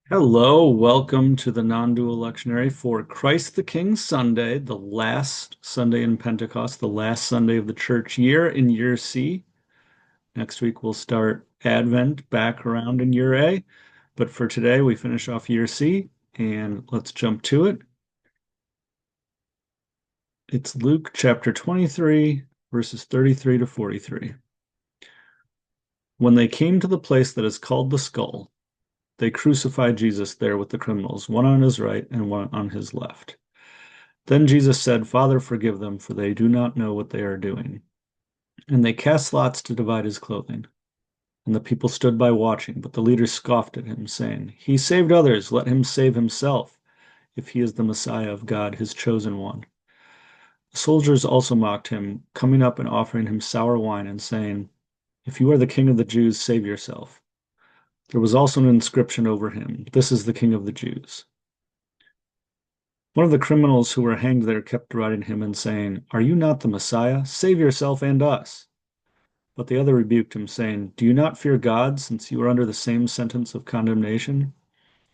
Hello, welcome to the non-dual lectionary for Christ the King Sunday, the last Sunday in Pentecost, the last Sunday of the church year in year C. Next week we'll start Advent back around in year A, but for today we finish off year C and let's jump to it. It's Luke chapter 23, verses 33 to 43. When they came to the place that is called the Skull, they crucified Jesus there with the criminals, one on his right and one on his left. Then Jesus said, Father, forgive them, for they do not know what they are doing. And they cast lots to divide his clothing. And the people stood by watching, but the leaders scoffed at him, saying, He saved others, let him save himself, if he is the Messiah of God, his chosen one. The soldiers also mocked him, coming up and offering him sour wine, and saying, If you are the king of the Jews, save yourself. There was also an inscription over him, This is the King of the Jews. One of the criminals who were hanged there kept deriding him and saying, Are you not the Messiah? Save yourself and us. But the other rebuked him, saying, Do you not fear God, since you are under the same sentence of condemnation?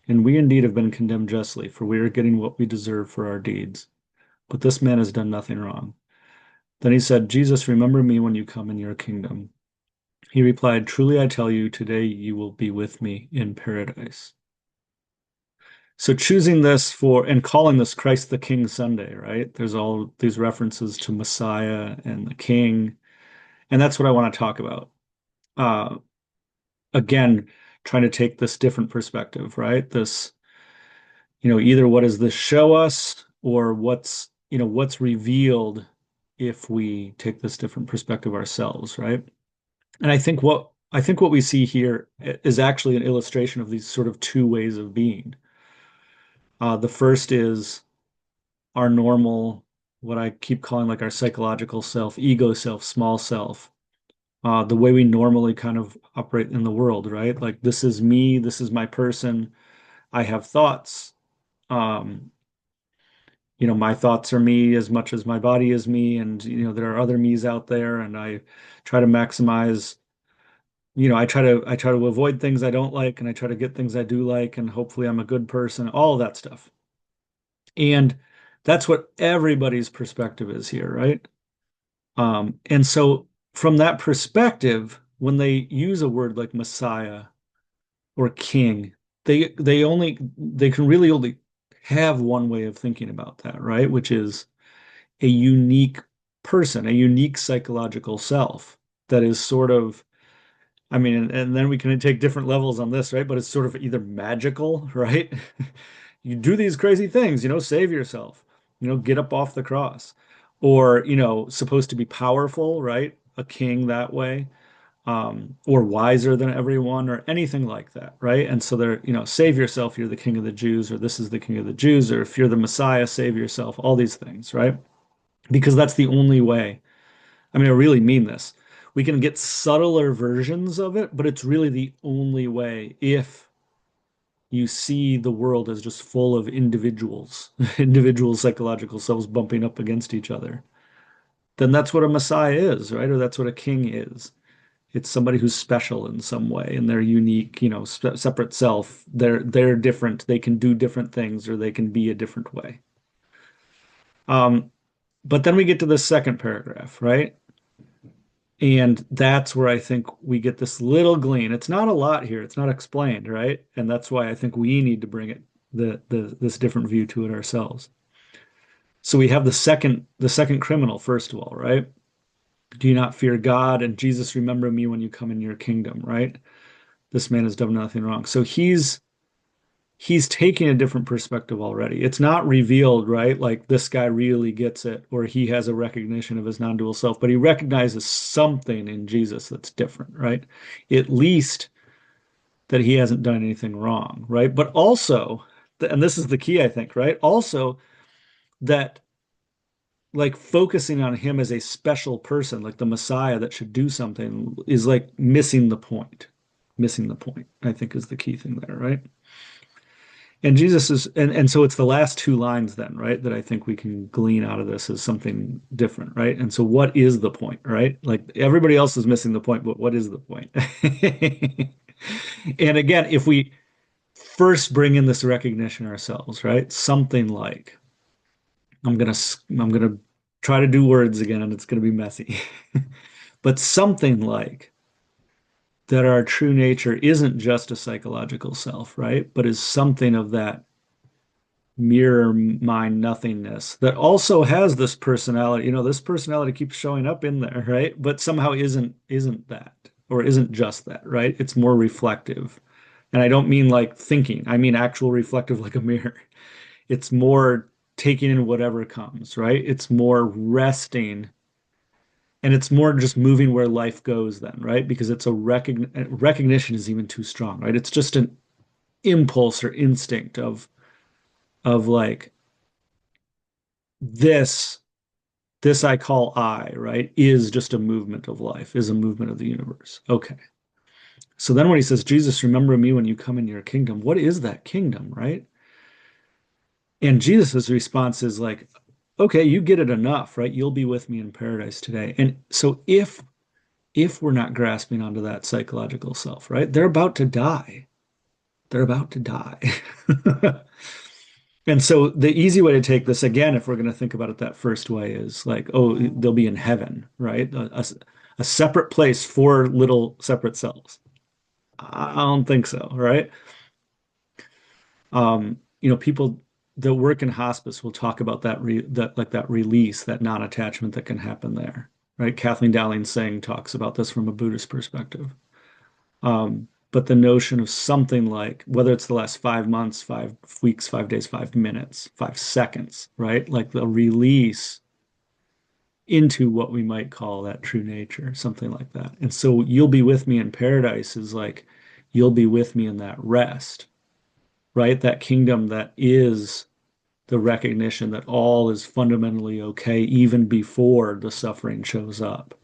And we indeed have been condemned justly, for we are getting what we deserve for our deeds. But this man has done nothing wrong. Then he said, Jesus, remember me when you come in your kingdom. He replied, Truly I tell you, today you will be with me in paradise. So choosing this for and calling this Christ the King Sunday, right? There's all these references to Messiah and the King, and that's what I want to talk about. Uh, again, trying to take this different perspective, right? This, either what does this show us, or what's revealed if we take this different perspective ourselves, right? And I think what we see here is actually an illustration of these sort of two ways of being. The first is our normal, what I keep calling like our psychological self, ego self, small self, the way we normally kind of operate in the world, right? Like this is me, this is my person. I have thoughts. Um, my thoughts are me as much as my body is me, and there are other me's out there, and I try to maximize. I try to avoid things I don't like, and I try to get things I do like, and hopefully I'm a good person. All of that stuff, and that's what everybody's perspective is here, right? And so from that perspective, when they use a word like Messiah or King, they can really only have one way of thinking about that, right? Which is a unique person, a unique psychological self that is sort of, I mean, and then we can take different levels on this, right? But it's sort of either magical, right? You do these crazy things, save yourself, get up off the cross, or, supposed to be powerful, right? A king that way, or wiser than everyone, or anything like that, right? And so they're, save yourself, you're the king of the Jews, or this is the king of the Jews, or if you're the Messiah, save yourself, all these things, right? Because that's the only way. I mean, I really mean this. We can get subtler versions of it, but it's really the only way if you see the world as just full of individuals, individual psychological selves bumping up against each other, then that's what a Messiah is, right? Or that's what a king is. It's somebody who's special in some way, and they're unique, separate self. They're different. They can do different things, or they can be a different way. Um, but then we get to the second paragraph, right? And that's where I think we get this little glean. It's not a lot here. It's not explained, right? And that's why I think we need to bring it this different view to it ourselves. So we have the second criminal, first of all, right? Do you not fear God? And Jesus, remember me when you come in your kingdom, right? This man has done nothing wrong. So he's taking a different perspective already. It's not revealed, right? Like this guy really gets it, or he has a recognition of his non-dual self, but he recognizes something in Jesus that's different, right? At least that he hasn't done anything wrong, right? But also, and this is the key, I think, right? Also, that like focusing on him as a special person, like the Messiah that should do something, is like missing the point. Missing the point, I think, is the key thing there, right? And Jesus is, and so it's the last two lines then, right, that I think we can glean out of this as something different, right? And so what is the point, right? Like everybody else is missing the point, but what is the point? And again, if we first bring in this recognition ourselves, right? Something like, I'm gonna try to do words again, and it's gonna be messy. But something like that our true nature isn't just a psychological self, right? But is something of that mirror mind nothingness that also has this personality. This personality keeps showing up in there, right? But somehow isn't that, or isn't just that, right? It's more reflective. And I don't mean like thinking, I mean actual reflective like a mirror. It's more taking in whatever comes, right? It's more resting, and it's more just moving where life goes then, right? Because it's a recognition is even too strong, right? It's just an impulse or instinct of like this this I call I, right, is just a movement of life, is a movement of the universe. Okay. So then when he says, Jesus, remember me when you come in your kingdom, what is that kingdom, right? And Jesus's response is like, okay, you get it enough, right? You'll be with me in paradise today. And so if we're not grasping onto that psychological self, right? They're about to die. They're about to die. And so the easy way to take this again, if we're going to think about it that first way, is like, oh, they'll be in heaven, right? A separate place for little separate selves. I don't think so, right? People that work in hospice will talk about that release, that non-attachment that can happen there, right? Kathleen Dowling Singh talks about this from a Buddhist perspective. But the notion of something like, whether it's the last 5 months, 5 weeks, 5 days, 5 minutes, 5 seconds, right? Like the release into what we might call that true nature, something like that. And so you'll be with me in paradise is like, you'll be with me in that rest, right? That kingdom that is the recognition that all is fundamentally okay, even before the suffering shows up.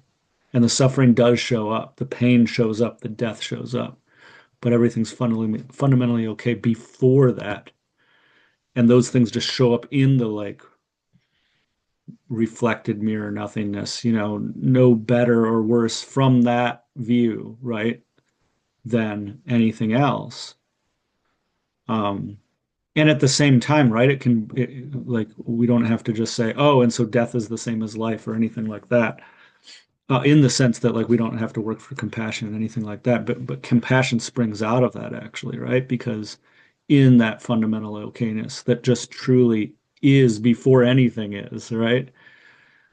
And the suffering does show up, the pain shows up, the death shows up, but everything's fundamentally okay before that. And those things just show up in the like reflected mirror nothingness, no better or worse from that view, right, than anything else. Um, and at the same time, right, like we don't have to just say, oh, and so death is the same as life or anything like that. In the sense that like we don't have to work for compassion and anything like that, but compassion springs out of that actually, right? Because in that fundamental okayness that just truly is before anything is, right?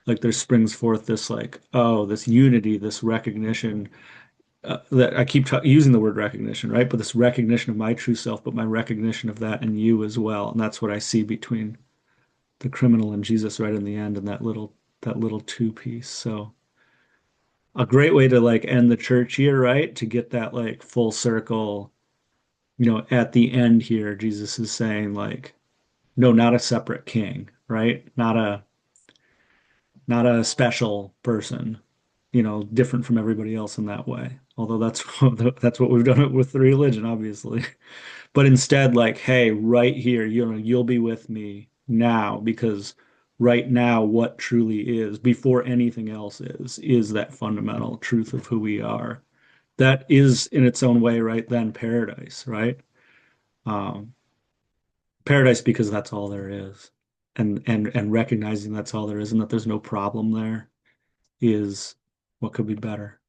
Like there springs forth this like, oh, this unity, this recognition, that I keep using the word recognition, right? But this recognition of my true self, but my recognition of that in you as well, and that's what I see between the criminal and Jesus right in the end, and that little two piece. So a great way to like end the church here, right? To get that like full circle, at the end here, Jesus is saying like, no, not a separate king, right? Not a special person, different from everybody else in that way. Although that's what we've done with the religion, obviously. But instead, like, hey, right here, you'll be with me now because right now, what truly is, before anything else is that fundamental truth of who we are. That is in its own way, right? Then paradise, right? Um, Paradise because that's all there is. And recognizing that's all there is and that there's no problem there is what could be better.